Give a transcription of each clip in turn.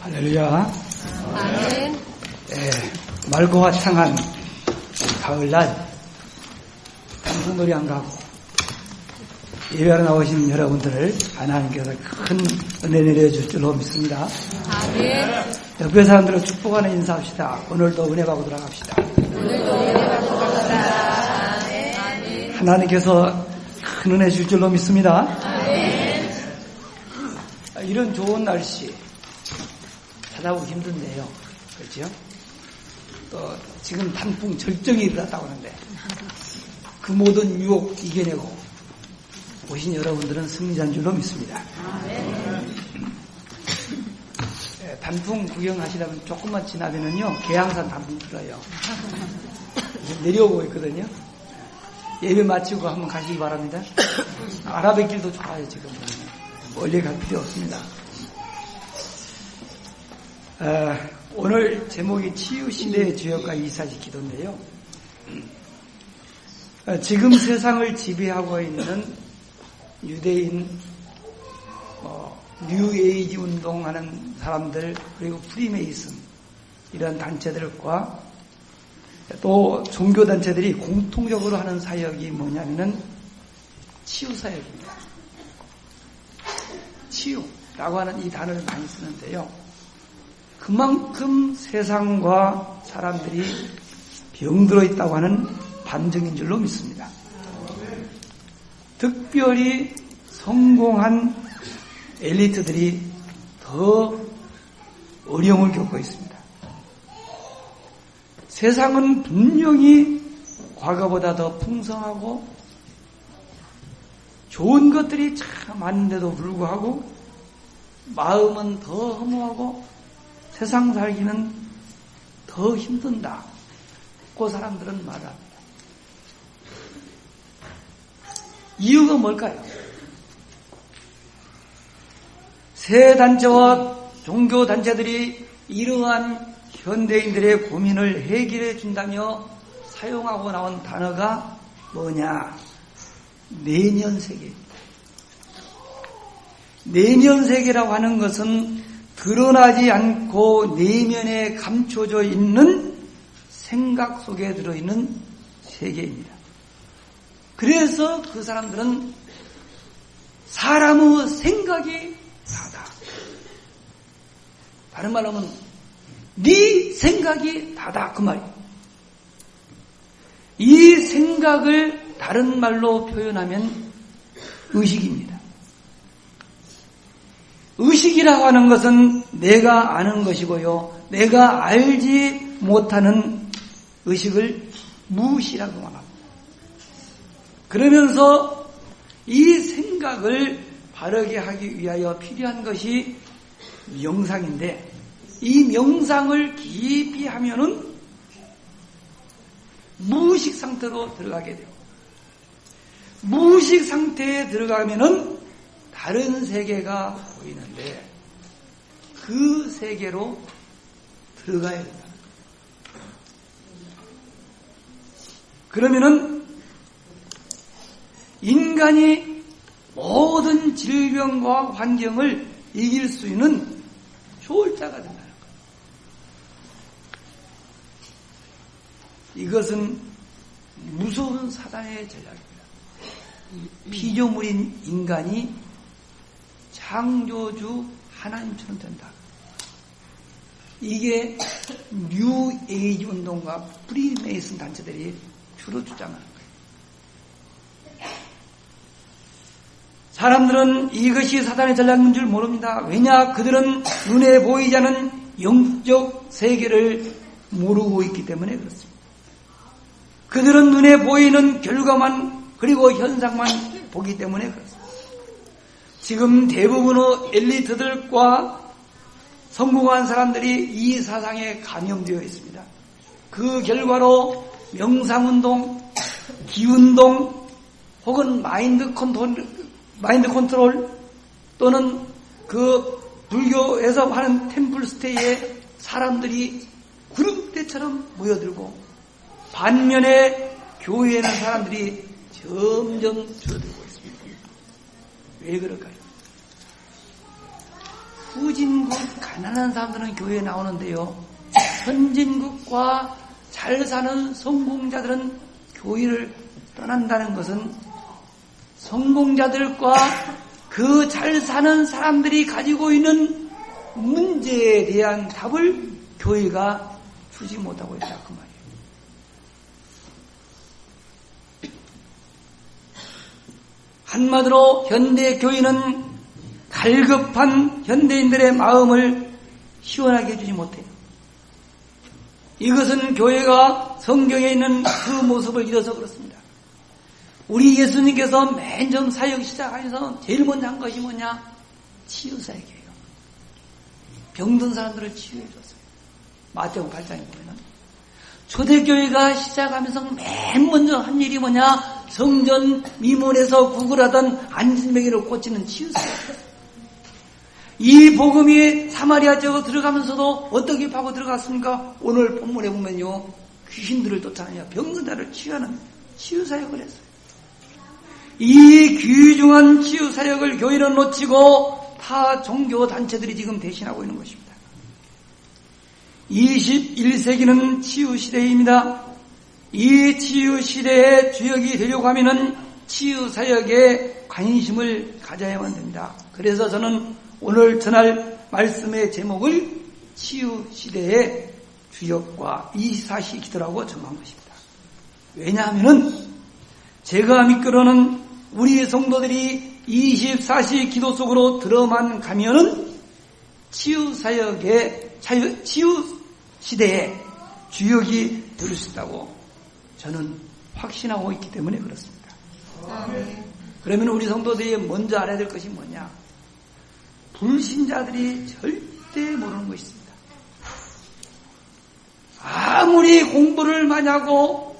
할렐루야. 아멘. 맑고 화창한 가을날 단풍놀이 안 가고 예배하러 나오신 여러분들을 하나님께서 큰 은혜 내려줄 줄로 믿습니다. 아멘. 옆에 사람들을 축복하는 인사합시다. 오늘도 은혜 받고 들어갑시다. 오늘도 은혜 받고 들어갑시다. 아멘. 하나님께서 큰 은혜 줄 줄로 믿습니다. 아멘. 이런 좋은 날씨 찾아보기 힘든데요. 그렇죠? 또 지금 단풍 절정이 일어났다고 하는데 그 모든 유혹 이겨내고 오신 여러분들은 승리자인 줄로 믿습니다. 단풍 구경하시려면 조금만 지나면은요 계양산 단풍 들어요. 내려오고 있거든요. 예배 마치고 한번 가시기 바랍니다. 아랍의 길도 좋아요. 지금 멀리 갈 필요 없습니다. 오늘 제목이 치유시대의 주역과 이사지 기도인데요. 지금 세상을 지배하고 있는 유대인, 뉴에이지 운동하는 사람들, 그리고 프리메이슨, 이런 단체들과 또 종교단체들이 공통적으로 하는 사역이 뭐냐면은 치유사역입니다. 치유라고 하는 이 단어를 많이 쓰는데요. 그만큼 세상과 사람들이 병들어 있다고 하는 반증인 줄로 믿습니다. 특별히 성공한 엘리트들이 더 어려움을 겪고 있습니다. 세상은 분명히 과거보다 더 풍성하고 좋은 것들이 참 많은데도 불구하고 마음은 더 허무하고 세상 살기는 더 힘든다. 그 사람들은 말합니다. 이유가 뭘까요? 새 단체와 종교 단체들이 이러한 현대인들의 고민을 해결해 준다며 사용하고 나온 단어가 뭐냐? 내면 세계입니다. 내면 세계라고 하는 것은 드러나지 않고 내면에 감춰져 있는 생각 속에 들어있는 세계입니다. 그래서 그 사람들은 사람의 생각이 다다. 다른 말로 하면 네 생각이 다다 그 말이에요. 이 생각을 다른 말로 표현하면 의식입니다. 의식이라고 하는 것은 내가 아는 것이고요. 내가 알지 못하는 의식을 무의식이라고 말합니다. 그러면서 이 생각을 바르게 하기 위하여 필요한 것이 명상인데 이 명상을 깊이 하면은 무의식 상태로 들어가게 돼요. 무의식 상태에 들어가면은 다른 세계가 보이는데 그 세계로 들어가야 된다. 그러면은 인간이 모든 질병과 환경을 이길 수 있는 초월자가 된다는 거예요. 이것은 무서운 사단의 전략입니다. 피조물인 인간이 창조주 하나님처럼 된다. 이게 뉴에이지 운동과 프리메이슨 단체들이 주로 주장하는 거예요. 사람들은 이것이 사단의 전략인 줄 모릅니다. 왜냐? 그들은 눈에 보이지 않는 영적 세계를 모르고 있기 때문에 그렇습니다. 그들은 눈에 보이는 결과만 그리고 현상만 보기 때문에 그렇습니다. 지금 대부분의 엘리트들과 성공한 사람들이 이 사상에 감염되어 있습니다. 그 결과로 명상운동, 기운동, 혹은 마인드 컨트롤 또는 그 불교에서 하는 템플스테이에 사람들이 그룹대처럼 모여들고 반면에 교회에는 사람들이 점점 줄어들고 있습니다. 왜 그럴까요? 후진국 가난한 사람들은 교회에 나오는데요. 선진국과 잘 사는 성공자들은 교회를 떠난다는 것은 성공자들과 그 잘 사는 사람들이 가지고 있는 문제에 대한 답을 교회가 주지 못하고 있다 그 말이에요. 한마디로 현대 교회는 갈급한 현대인들의 마음을 시원하게 해주지 못해요. 이것은 교회가 성경에 있는 그 모습을 잃어서 그렇습니다. 우리 예수님께서 맨 처음 사역 시작하셔서 제일 먼저 한 것이 뭐냐? 치유사역이에요. 병든 사람들을 치유해 줬어요. 마태복음 8장에 보면 초대교회가 시작하면서 맨 먼저 한 일이 뭐냐? 성전 미문에서 구걸하던 안진뱅이를 고치는 치유사역이에요. 이 복음이 사마리아 지역으로 들어가면서도 어떻게 파고 들어갔습니까? 오늘 본문에 보면요, 귀신들을 쫓아내며 병든 자를 치유하는 치유사역을 했어요. 이 귀중한 치유사역을 교회는 놓치고 타 종교단체들이 지금 대신하고 있는 것입니다. 21세기는 치유시대입니다. 이 치유시대의 주역이 되려고 하면은 치유사역에 관심을 가져야만 됩니다. 그래서 저는 오늘 전할 말씀의 제목을 치유시대의 주역과 24시 기도라고 정한 것입니다. 왜냐하면은 제가 믿기로는 우리 성도들이 24시 기도 속으로 들어만 가면은 치유사역의 치유시대의 주역이 될 수 있다고 저는 확신하고 있기 때문에 그렇습니다. 그러면 우리 성도들이 먼저 알아야 될 것이 뭐냐? 불신자들이 절대 모르는 것이 있습니다. 아무리 공부를 많이 하고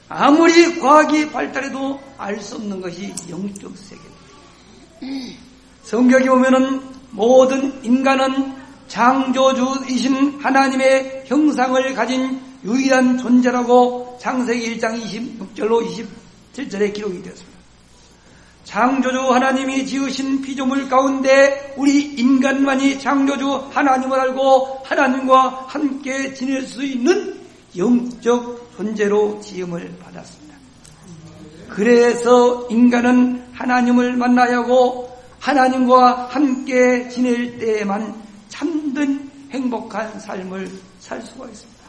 아무리 과학이 발달해도 알 수 없는 것이 영적 세계입니다. 성경에 보면은 모든 인간은 창조주이신 하나님의 형상을 가진 유일한 존재라고 창세기 1장 26절로 27절에 기록이 되었습니다. 창조주 하나님이 지으신 피조물 가운데 우리 인간만이 창조주 하나님을 알고 하나님과 함께 지낼 수 있는 영적 존재로 지음을 받았습니다. 그래서 인간은 하나님을 만나야 하고 하나님과 함께 지낼 때에만 참된 행복한 삶을 살 수가 있습니다.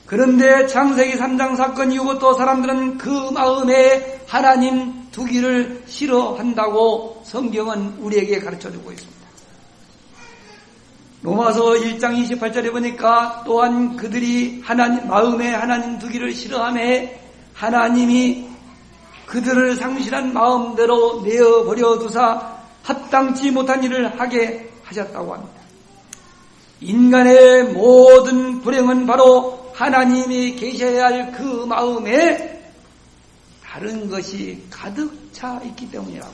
그런데 창세기 3장 사건 이후부터 사람들은 그 마음에 하나님 두기를 싫어한다고 성경은 우리에게 가르쳐주고 있습니다. 로마서 1장 28절에 보니까 또한 그들이 마음에 하나님 두기를 싫어하며 하나님이 그들을 상실한 마음대로 내어버려 두사 합당치 못한 일을 하게 하셨다고 합니다. 인간의 모든 불행은 바로 하나님이 계셔야 할 그 마음에 다른 것이 가득 차 있기 때문이라고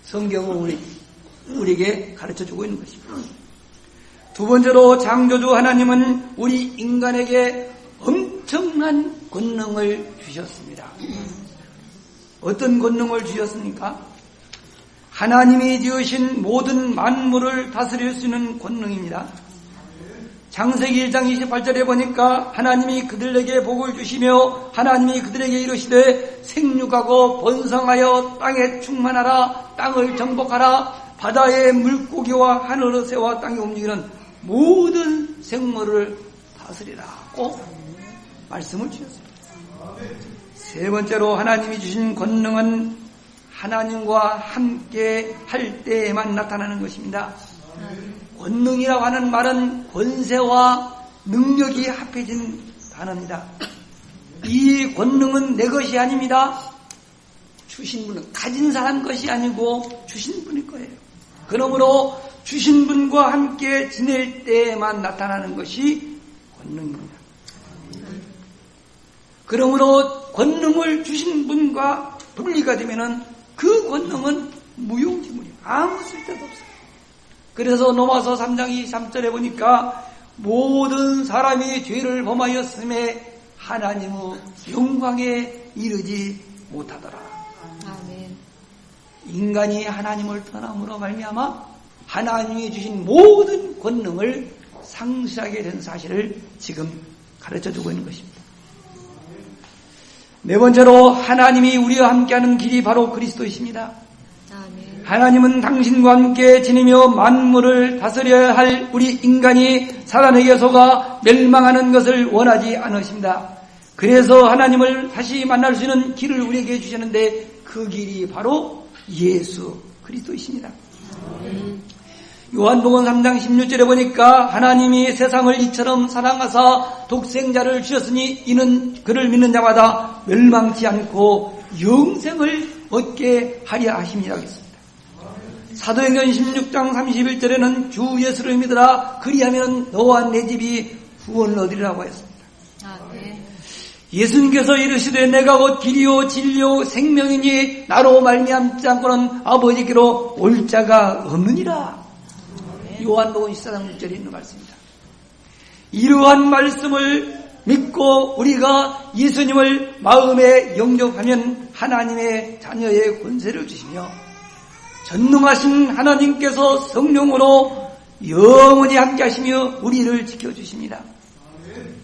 성경은 우리에게 가르쳐주고 있는 것입니다. 두 번째로 창조주 하나님은 우리 인간에게 엄청난 권능을 주셨습니다. 어떤 권능을 주셨습니까? 하나님이 지으신 모든 만물을 다스릴 수 있는 권능입니다. 창세기 1장 28절에 보니까 하나님이 그들에게 복을 주시며 하나님이 그들에게 이르시되 생육하고 번성하여 땅에 충만하라, 땅을 정복하라, 바다의 물고기와 하늘의 새와 땅에 움직이는 모든 생물을 다스리라고 말씀을 주셨습니다. 세 번째로 하나님이 주신 권능은 하나님과 함께 할 때에만 나타나는 것입니다. 권능이라고 하는 말은 권세와 능력이 합해진 단어입니다. 이 권능은 내 것이 아닙니다. 주신 분은 가진 사람 것이 아니고 주신 분일 거예요. 그러므로 주신 분과 함께 지낼 때에만 나타나는 것이 권능입니다. 그러므로 권능을 주신 분과 분리가 되면은 그 권능은 무용지물이에요. 아무 쓸데도 없어요. 그래서 로마서 3장 23절에 보니까 모든 사람이 죄를 범하였음에 하나님의 영광에 이르지 못하더라. 아멘. 인간이 하나님을 떠남으로 말미암아 하나님이 주신 모든 권능을 상실하게 된 사실을 지금 가르쳐주고 있는 것입니다. 네 번째로 하나님이 우리와 함께하는 길이 바로 그리스도이십니다. 아멘. 하나님은 당신과 함께 지니며 만물을 다스려야 할 우리 인간이 사단에게 속아 멸망하는 것을 원하지 않으십니다. 그래서 하나님을 다시 만날 수 있는 길을 우리에게 주셨는데 그 길이 바로 예수 그리스도이십니다. 요한복음 3장 16절에 보니까 하나님이 세상을 이처럼 사랑하사 독생자를 주셨으니 이는 그를 믿는 자마다 멸망치 않고 영생을 얻게 하려 하심이라 했습니다. 사도행전 16장 31절에는 주 예수를 믿으라 그리하면 너와 내 집이 구원을 얻으리라고 했습니다. 아멘. 예수님께서 이르시되 내가 곧 길이요 진리요 생명이니 나로 말미암지 않고는 아버지께로 올 자가 없느니라. 요한복음 14장 6절에 있는 말씀입니다. 이러한 말씀을 믿고 우리가 예수님을 마음에 영접하면 하나님의 자녀의 권세를 주시며 전능하신 하나님께서 성령으로 영원히 함께 하시며 우리를 지켜주십니다.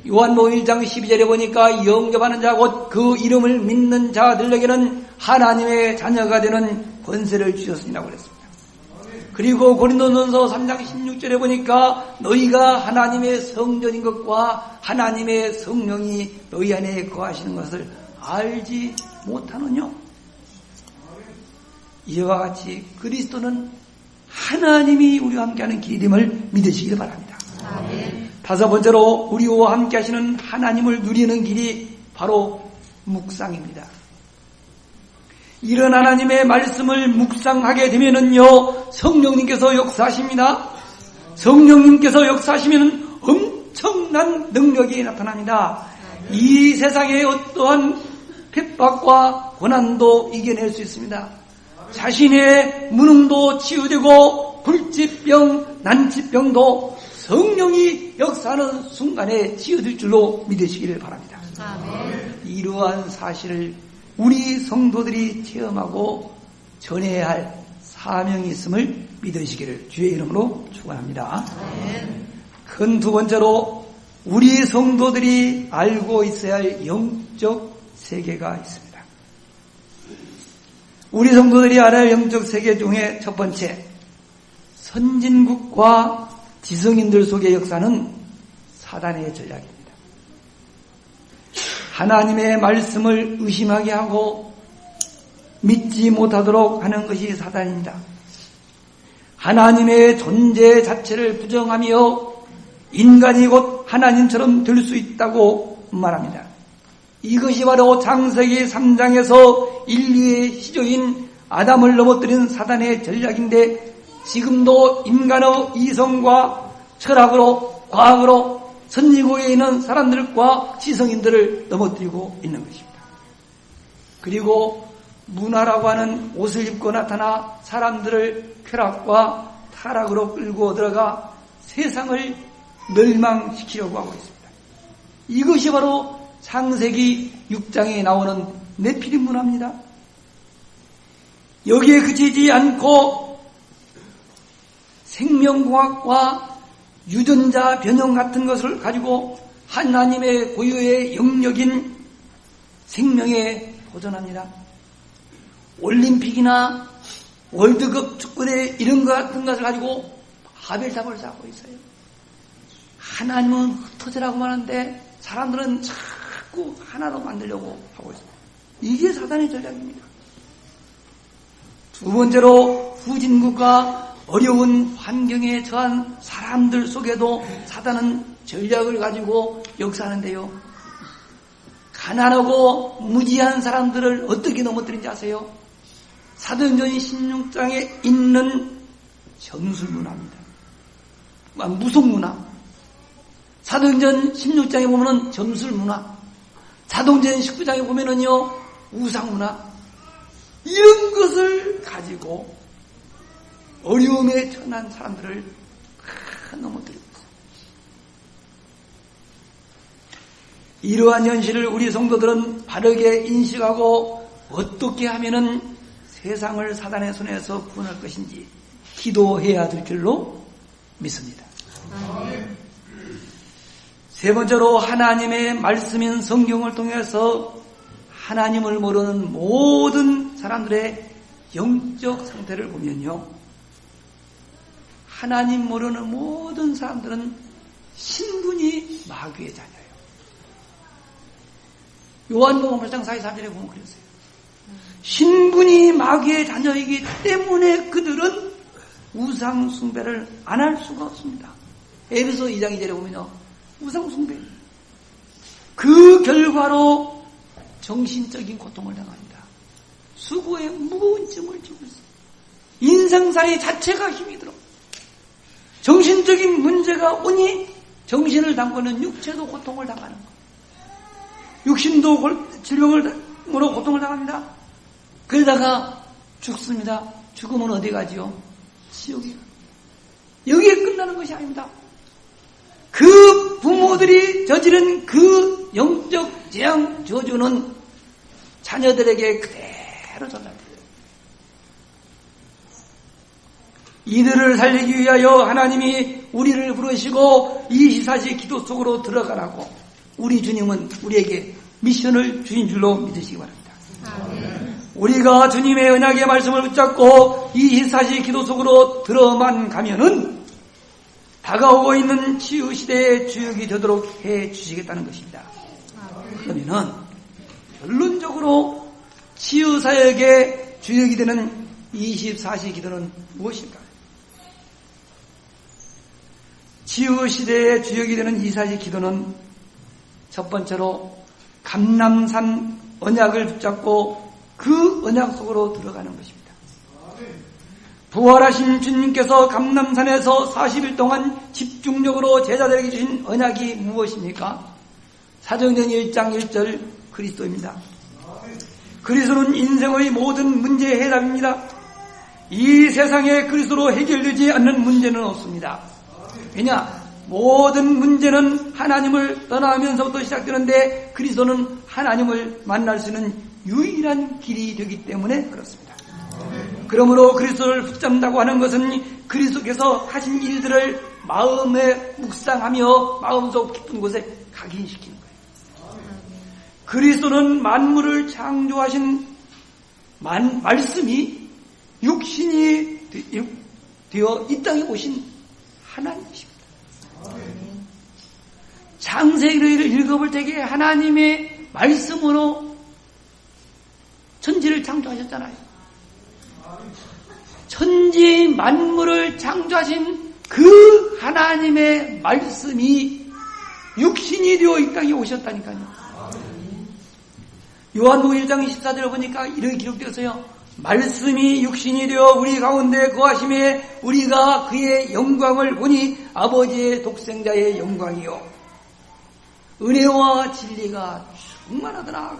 요한복음 1장 12절에 보니까 영접하는 자 곧 그 이름을 믿는 자들에게는 하나님의 자녀가 되는 권세를 주셨습니다고 그랬습니다. 그리고 고린도전서 3장 16절에 보니까 너희가 하나님의 성전인 것과 하나님의 성령이 너희 안에 거하시는 것을 알지 못하느뇨. 이와 같이 그리스도는 하나님이 우리와 함께하는 길임을 믿으시길 바랍니다. 아멘. 다섯 번째로 우리와 함께 하시는 하나님을 누리는 길이 바로 묵상입니다. 이런 하나님의 말씀을 묵상하게 되면은요, 성령님께서 역사하십니다. 성령님께서 역사하시면 엄청난 능력이 나타납니다. 이 세상의 어떠한 핍박과 고난도 이겨낼 수 있습니다. 자신의 무능도 치유되고 불치병, 난치병도 성령이 역사하는 순간에 치유될 줄로 믿으시기를 바랍니다. 아멘. 이러한 사실을 우리 성도들이 체험하고 전해야 할 사명이 있음을 믿으시기를 주의 이름으로 축원합니다. 큰 두 번째로 우리 성도들이 알고 있어야 할 영적 세계가 있습니다. 우리 성도들이 알아야 할 영적 세계 중에 첫 번째, 선진국과 지성인들 속의 역사는 사단의 전략입니다. 하나님의 말씀을 의심하게 하고 믿지 못하도록 하는 것이 사단입니다. 하나님의 존재 자체를 부정하며 인간이 곧 하나님처럼 될 수 있다고 말합니다. 이것이 바로 창세기 3장에서 인류의 시조인 아담을 넘어뜨린 사단의 전략인데 지금도 인간의 이성과 철학으로 과학으로 선진국에 있는 사람들과 지성인들을 넘어뜨리고 있는 것입니다. 그리고 문화라고 하는 옷을 입고 나타나 사람들을 쾌락과 타락으로 끌고 들어가 세상을 멸망시키려고 하고 있습니다. 이것이 바로 창세기 6장에 나오는 네피림 문화입니다. 여기에 그치지 않고 생명공학과 유전자 변형 같은 것을 가지고 하나님의 고유의 영역인 생명에 도전합니다. 올림픽이나 월드컵 축구대 이런 것 같은 것을 가지고 하벨탑을 쌓고 있어요. 하나님은 흩어지라고 하는데 사람들은 자꾸 하나로 만들려고 하고 있습니다. 이게 사단의 전략입니다. 두 번째로 후진국과 어려운 환경에 처한 사람들 속에도 사단은 전략을 가지고 역사하는데요. 가난하고 무지한 사람들을 어떻게 넘어뜨린지 아세요? 사도행전 16장에 있는 점술 문화입니다. 무속 문화. 사도행전 16장에 보면은 점술 문화. 사도행전 19장에 보면은요, 우상 문화. 이런 것을 가지고 어려움에 처한 사람들을 넘어뜨리고 있어요. 이러한 현실을 우리 성도들은 바르게 인식하고 어떻게 하면은 세상을 사단의 손에서 구원할 것인지 기도해야 될 줄로 믿습니다. 아멘. 세 번째로 하나님의 말씀인 성경을 통해서 하나님을 모르는 모든 사람들의 영적 상태를 보면요, 하나님 모르는 모든 사람들은 신분이 마귀의 자녀예요. 요한복음 8장 44절에 보면 그랬어요. 신분이 마귀의 자녀이기 때문에 그들은 우상 숭배를 안 할 수가 없습니다. 에베소 2장 2절에 보면요, 우상 숭배, 그 결과로 정신적인 고통을 당합니다. 수고에 무거운 짐을 지고 있어요. 인생사의 자체가 힘이 들어. 정신적인 문제가 오니 정신을 담고는 육체도 고통을 당하는 거예요. 육신도 질병으로 고통을 당합니다. 그러다가 죽습니다. 죽으면 어디 가지요? 지옥에 가요. 여기에 끝나는 것이 아닙니다. 그 부모들이 저지른 그 영적 재앙 저주는 자녀들에게 그대로 전달돼요. 이들을 살리기 위하여 하나님이 우리를 부르시고 24시 기도 속으로 들어가라고 우리 주님은 우리에게 미션을 주신 줄로 믿으시기 바랍니다. 아멘. 우리가 주님의 언약의 말씀을 붙잡고 24시 기도 속으로 들어만 가면은 다가오고 있는 치유시대의 주역이 되도록 해 주시겠다는 것입니다. 그러면은 결론적으로 치유사역의 주역이 되는 24시 기도는 무엇일까요? 치유시대의 주역이 되는 24시 기도는 첫 번째로 감람산 언약을 붙잡고 그 언약 속으로 들어가는 것입니다. 부활하신 주님께서 감람산에서 40일 동안 집중적으로 제자들에게 주신 언약이 무엇입니까? 사도행전 1장 1절 그리스도입니다. 그리스도는 인생의 모든 문제의 해답입니다. 이 세상에 그리스도로 해결되지 않는 문제는 없습니다. 왜냐? 모든 문제는 하나님을 떠나면서부터 시작되는데 그리스도는 하나님을 만날 수 있는 유일한 길이 되기 때문에 그렇습니다. 그러므로 그리스도를 붙잡는다고 하는 것은 그리스도께서 하신 일들을 마음에 묵상하며 마음속 깊은 곳에 각인시키는 거예요. 그리스도는 만물을 창조하신 말씀이 육신이 되어 이 땅에 오신 하나님이십니다. 창세기를 읽어볼 때에 하나님의 말씀으로 천지를 창조하셨잖아요. 천지 만물을 창조하신 그 하나님의 말씀이 육신이 되어 이 땅에 오셨다니까요. 요한복음 1장 24절을 보니까 이렇게 기록되었어요. 말씀이 육신이 되어 우리 가운데 거하심에 우리가 그의 영광을 보니 아버지의 독생자의 영광이요 은혜와 진리가 충만하더라.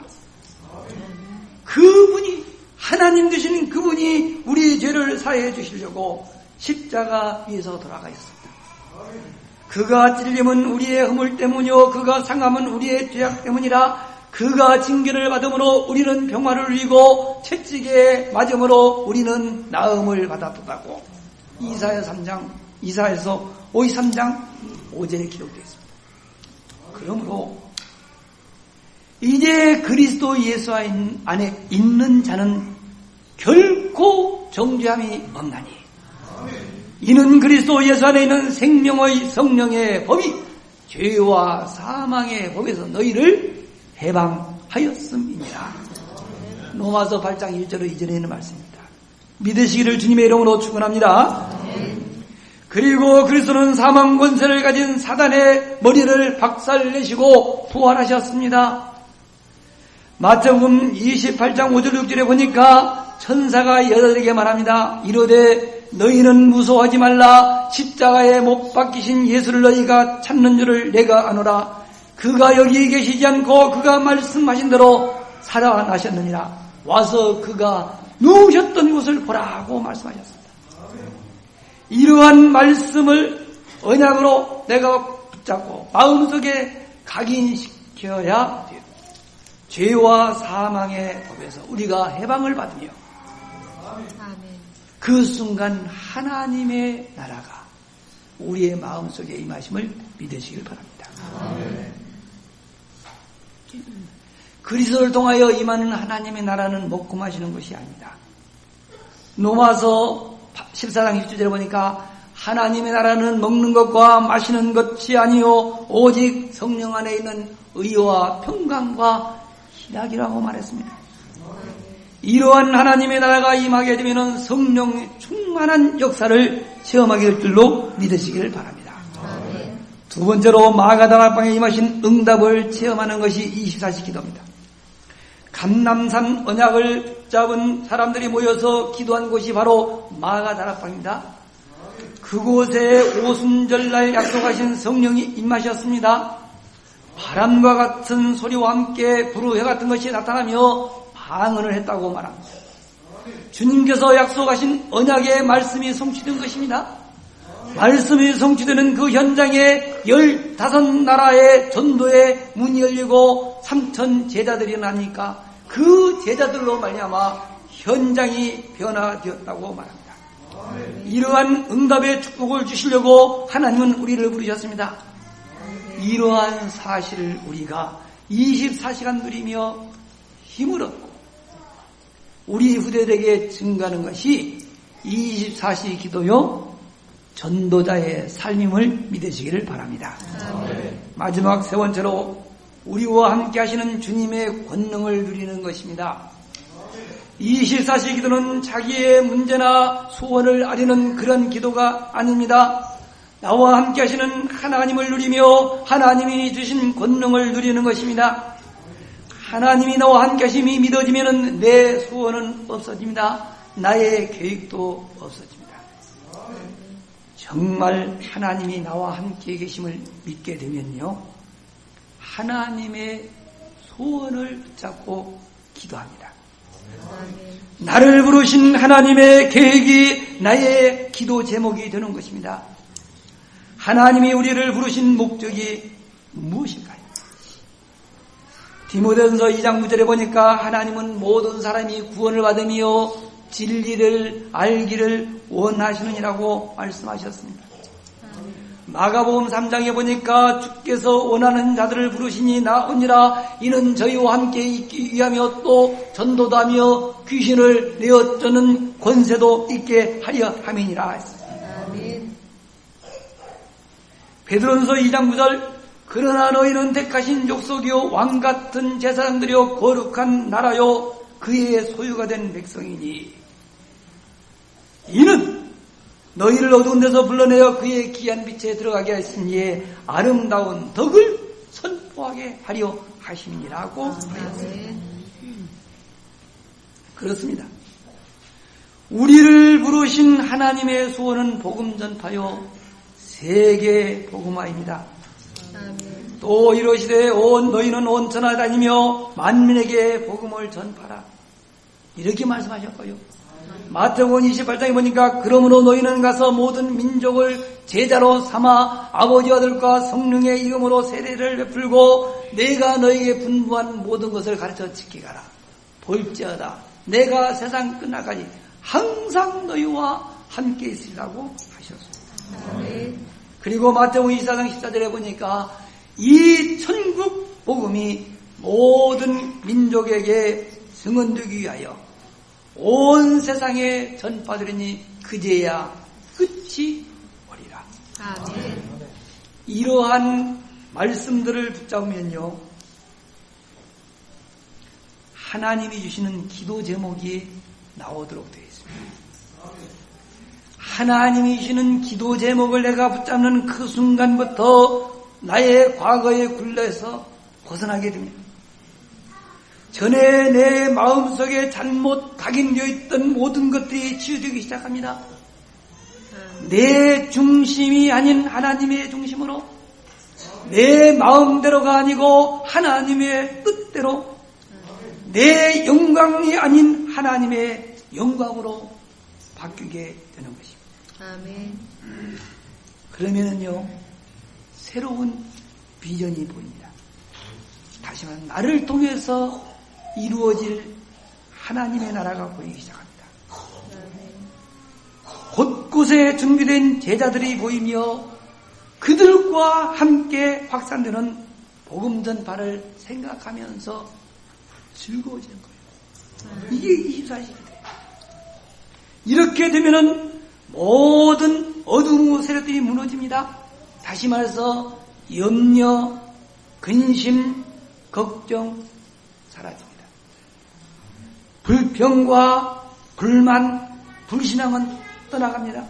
그분이 하나님 되시는 그분이 우리 죄를 사해 주시려고 십자가 위에서 돌아가 있습니다. 그가 찔림은 우리의 허물 때문이요 그가 상함은 우리의 죄악 때문이라. 그가 징계를 받음으로 우리는 평화를 누리고 채찍에 맞음으로 우리는 나음을 받았다고 이사야서 53장 5절에 기록되어 있습니다. 그러므로 이제 그리스도 예수 안에 있는 자는 결코 정죄함이 없나니 이는 그리스도 예수 안에 있는 생명의 성령의 법이 죄와 사망의 법에서 너희를 해방하였음이니라. 로마서 8장 1절로 2절에 있는 말씀입니다. 믿으시기를 주님의 이름으로 축원합니다. 그리고 그리스도는 사망 권세를 가진 사단의 머리를 박살내시고 부활하셨습니다. 마태복음 28장 5절 6절에 보니까 천사가 여자들에게 말합니다. 이르되 너희는 무서워하지 말라. 십자가에 못 박히신 예수를 너희가 찾는 줄을 내가 아노라. 그가 여기 계시지 않고 그가 말씀하신 대로 살아나셨느니라. 와서 그가 누우셨던 곳을 보라고 말씀하셨습니다. 이러한 말씀을 언약으로 내가 붙잡고 마음속에 각인시켜야 돼요. 죄와 사망의 법에서 우리가 해방을 받으며 그 순간 하나님의 나라가 우리의 마음속에 임하심을 믿으시길 바랍니다. 그리스도를 통하여 임하는 하나님의 나라는 먹고 마시는 것이 아닙니다. 로마서 14장 10절에 보니까 하나님의 나라는 먹는 것과 마시는 것이 아니요 오직 성령 안에 있는 의와 평강과 희락이라고 말했습니다. 이러한 하나님의 나라가 임하게 되면 성령의 충만한 역사를 체험하게 될 줄로 믿으시길 바랍니다. 두 번째로 마가다락방에 임하신 응답을 체험하는 것이 24시 기도입니다. 감람산 언약을 붙잡은 사람들이 모여서 기도한 곳이 바로 마가다락방입니다. 그곳에 오순절날 약속하신 성령이 임하셨습니다. 바람과 같은 소리와 함께 불의 같은 것이 나타나며 방언을 했다고 말합니다. 주님께서 약속하신 언약의 말씀이 성취된 것입니다. 말씀이 성취되는 그 현장에 15나라의 전도의 문이 열리고 3,000 제자들이 나니까 그 제자들로 말미암아 현장이 변화되었다고 말합니다. 이러한 응답의 축복을 주시려고 하나님은 우리를 부르셨습니다. 이러한 사실을 우리가 24시간 누리며 힘을 얻고 우리 후대들에게 증가하는 것이 24시 기도요 전도자의 삶임을 믿으시기를 바랍니다. 마지막 세 번째로 우리와 함께 하시는 주님의 권능을 누리는 것입니다. 24시 기도는 자기의 문제나 소원을 아리는 그런 기도가 아닙니다. 나와 함께 하시는 하나님을 누리며 하나님이 주신 권능을 누리는 것입니다. 하나님이 나와 함께 하심이 믿어지면 내 소원은 없어집니다. 나의 계획도 없어집니다. 정말 하나님이 나와 함께 계심을 믿게 되면요, 하나님의 소원을 붙잡고 기도합니다. 나를 부르신 하나님의 계획이 나의 기도 제목이 되는 것입니다. 하나님이 우리를 부르신 목적이 무엇일까요? 디모데전서 2장 9절에 보니까 하나님은 모든 사람이 구원을 받으며 진리를 알기를 원하시느니라고 말씀하셨습니다. 마가복음 3장에 보니까 주께서 원하는 자들을 부르시니 나오니라. 이는 저희와 함께 있기 위하며 또 전도도 하며 귀신을 내어 쫓는 권세도 있게 하려 함이니라. 베드로전서 2장 9절 그러나 너희는 택하신 족속이요 왕같은 제사장들이요 거룩한 나라요 그의 소유가 된 백성이니 이는 너희를 어두운 데서 불러내어 그의 귀한 빛에 들어가게 하시니 아름다운 덕을 선포하게 하려 하심이라고 하였습니다. 그렇습니다. 우리를 부르신 하나님의 소원은 복음 전파요 세계 복음화입니다. 또 이러시되 너희는 온 천하 다니며 만민에게 복음을 전파라. 이렇게 말씀하셨고요. 마태복음 28장에 보니까 그러므로 너희는 가서 모든 민족을 제자로 삼아 아버지와 아들과 성령의 이름으로 세례를 베풀고 내가 너희에게 분부한 모든 것을 가르쳐 지키가라. 볼지어다 내가 세상 끝날까지 항상 너희와 함께 있으리라고 하셨습니다. 그리고 마태복음 24장 14절에 보니까 이 천국 복음이 모든 민족에게 증언되기 위하여 온 세상에 전파되리니 그제야 끝이 오리라. 아멘. 이러한 말씀들을 붙잡으면요, 하나님이 주시는 기도 제목이 나오도록 되어 있습니다. 하나님이 주시는 기도 제목을 내가 붙잡는 그 순간부터 나의 과거의 굴레에서 벗어나게 됩니다. 전에 내 마음속에 잘못 각인되어 있던 모든 것들이 치유되기 시작합니다. 내 중심이 아닌 하나님의 중심으로, 내 마음대로가 아니고 하나님의 뜻대로, 내 영광이 아닌 하나님의 영광으로 바뀌게 되는 것입니다. 아멘. 그러면은요, 새로운 비전이 보입니다. 다시 말하면 나를 통해서 이루어질 하나님의 나라가 보이기 시작합니다. 곳곳에 준비된 제자들이 보이며 그들과 함께 확산되는 복음 전파를 생각하면서 즐거워지는 거예요. 이게 24시기예요. 이렇게 되면은 모든 어둠의 세력들이 무너집니다. 다시 말해서 염려, 근심, 걱정 사라집니다. 불평과 불만, 불신앙은 떠나갑니다.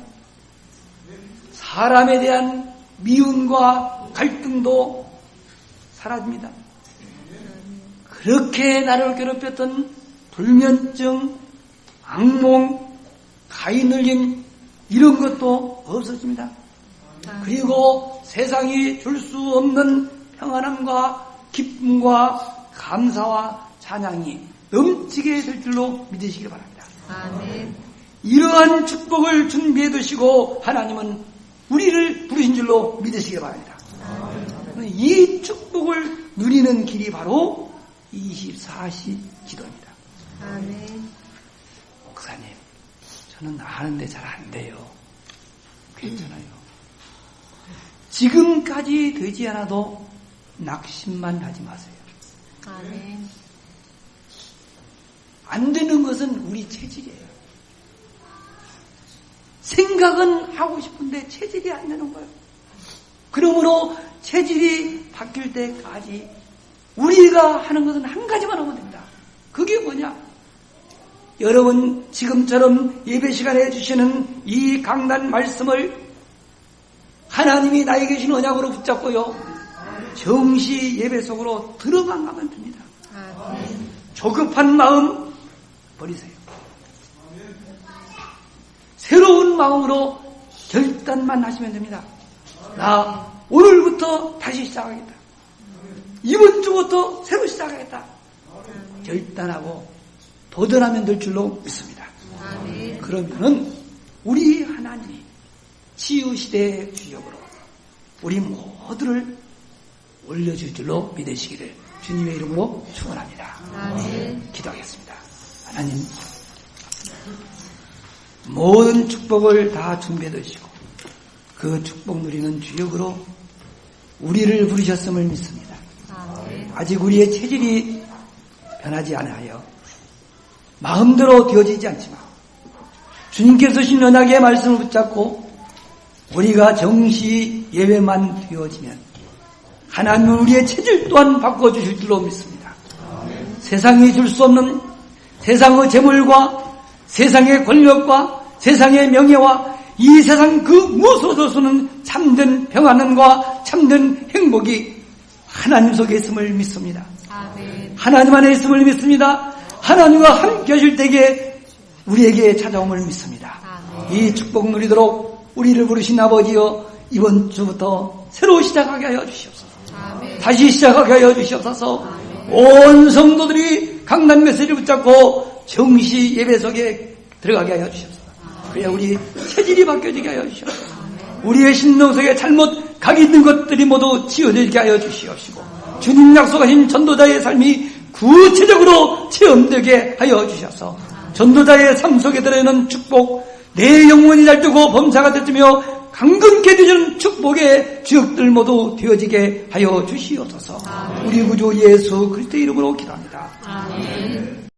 사람에 대한 미움과 갈등도 사라집니다. 그렇게 나를 괴롭혔던 불면증, 악몽, 가위눌림 이런 것도 없어집니다. 그리고 세상이 줄 수 없는 평안함과 기쁨과 감사와 찬양이 넘치게 될 줄로 믿으시기 바랍니다. 아멘. 이러한 축복을 준비해 두시고 하나님은 우리를 부르신 줄로 믿으시기 바랍니다. 이 축복을 누리는 길이 바로 24시 기도입니다. 아멘. 목사님, 저는 아는데 잘 안 돼요. 괜찮아요. 지금까지 되지 않아도 낙심만 하지 마세요. 아멘. 안 되는 것은 우리 체질이에요. 생각은 하고 싶은데 체질이 안 되는 거예요. 그러므로 체질이 바뀔 때까지 우리가 하는 것은 한 가지만 하면 됩니다. 그게 뭐냐? 여러분 지금처럼 예배 시간에 주시는 이 강단 말씀을 하나님이 나에게 주신 언약으로 붙잡고요. 정시 예배 속으로 들어만 가면 됩니다. 아멘. 조급한 마음 버리세요. 새로운 마음으로 결단만 하시면 됩니다. 나 오늘부터 다시 시작하겠다. 이번 주부터 새로 시작하겠다. 결단하고 도전하면 될 줄로 믿습니다. 아멘. 그러면은 우리 하나님이 치유시대의 주역으로 우리 모두를 올려줄 줄로 믿으시기를 주님의 이름으로 축원합니다. 아멘. 기도하겠습니다. 하나님, 모든 축복을 다 준비해 두시고 그 축복 누리는 주역으로 우리를 부르셨음을 믿습니다. 아멘. 아직 우리의 체질이 변하지 않아요. 마음대로 되어지지 않지만 주님께서 주신 언약의 말씀을 붙잡고 우리가 정시 예배만 되어지면 하나님은 우리의 체질 또한 바꿔주실 줄로 믿습니다. 세상이 줄 수 없는 세상의 재물과 세상의 권력과 세상의 명예와 이 세상 그 무엇으로도 수는 참된 평안함과 참된 행복이 하나님 속에 있음을 믿습니다. 아멘. 하나님 안에 있음을 믿습니다. 하나님과 함께 하실 때에 우리에게 찾아옴을 믿습니다. 아멘. 이 축복 누리도록 우리를 부르신 아버지여 이번 주부터 새로 시작하게 하여 주시옵소서. 아멘. 다시 시작하게 하여 주시옵소서. 온 성도들이 강단 메시지를 붙잡고 정시 예배 속에 들어가게 하여 주시옵소서. 그래야 우리 체질이 바뀌어지게 하여 주시옵소서. 우리의 심령 속에 잘못 각이 있는 것들이 모두 치워지게 하여 주시옵시고 주님 약속하신 전도자의 삶이 구체적으로 체험되게 하여 주셔서 전도자의 삶 속에 들어있는 축복, 내 영혼이 날뛰고 범사가 되며 강건케 되는 축복의 주역들 모두 되어지게 하여 주시옵소서. 우리 구주 예수 그리스도의 이름으로 기도합니다. 아멘.